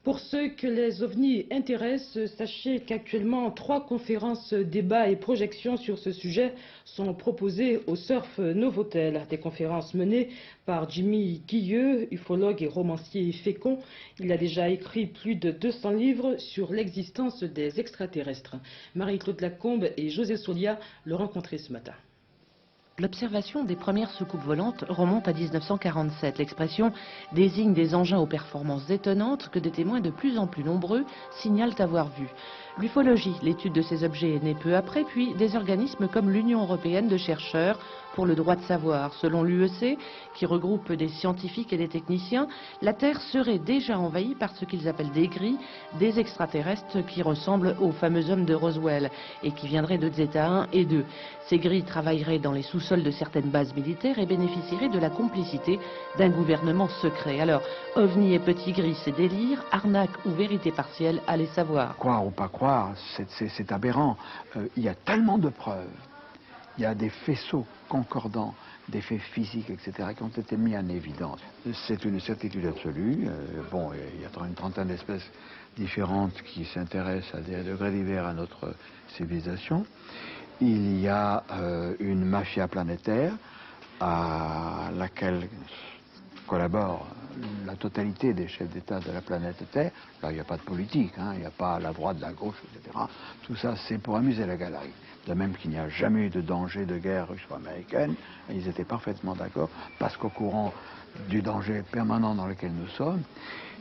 Pour ceux que les ovnis intéressent, sachez qu'actuellement 3 conférences, débats et projections sur ce sujet sont proposées au Surf Novotel. Des conférences menées par Jimmy Guilleux, ufologue et romancier fécond. Il a déjà écrit plus de 200 livres sur l'existence des extraterrestres. Marie-Claude Lacombe et José Solia l'ont rencontré ce matin. L'observation des premières soucoupes volantes remonte à 1947. L'expression désigne des engins aux performances étonnantes que des témoins de plus en plus nombreux signalent avoir vus. L'ufologie, l'étude de ces objets, est née peu après, puis des organismes comme l'Union européenne de chercheurs pour le droit de savoir. Selon l'UEC, qui regroupe des scientifiques et des techniciens, la Terre serait déjà envahie par ce qu'ils appellent des gris, des extraterrestres qui ressemblent aux fameux hommes de Roswell et qui viendraient de Zeta 1 et 2. Ces gris travailleraient dans les sous-sols de certaines bases militaires et bénéficieraient de la complicité d'un gouvernement secret. Alors, ovni et petits gris, c'est délire, arnaque ou vérité partielle, allez savoir. Croire ou pas croire, c'est aberrant. Il y a tellement de preuves. Il y a des faisceaux concordants, des faits physiques, etc., qui ont été mis en évidence. C'est une certitude absolue. Il y a une trentaine d'espèces différentes qui s'intéressent à des degrés divers à notre civilisation. Il y a une mafia planétaire à laquelle collabore la totalité des chefs d'État de la planète Terre. Là, il n'y a pas de politique, il n'y a pas la droite, la gauche, etc. Tout ça, c'est pour amuser la galerie. De même qu'il n'y a jamais eu de danger de guerre russo-américaine, ils étaient parfaitement d'accord, parce qu'au courant du danger permanent dans lequel nous sommes,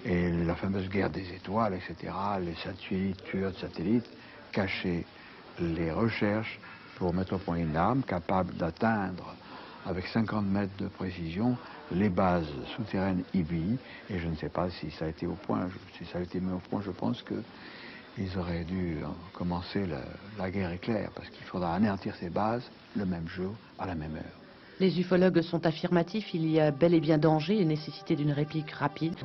et la fameuse guerre des étoiles, etc., les satellites, tueurs de satellites, cachaient les recherches pour mettre au point une arme capable d'atteindre avec 50 mètres de précision les bases souterraines IBI, et je ne sais pas si ça a été au point, si ça a été mis au point, je pense qu'ils auraient dû commencer la guerre éclair, parce qu'il faudra anéantir ces bases le même jour, à la même heure. Les ufologues sont affirmatifs, il y a bel et bien danger et nécessité d'une réplique rapide.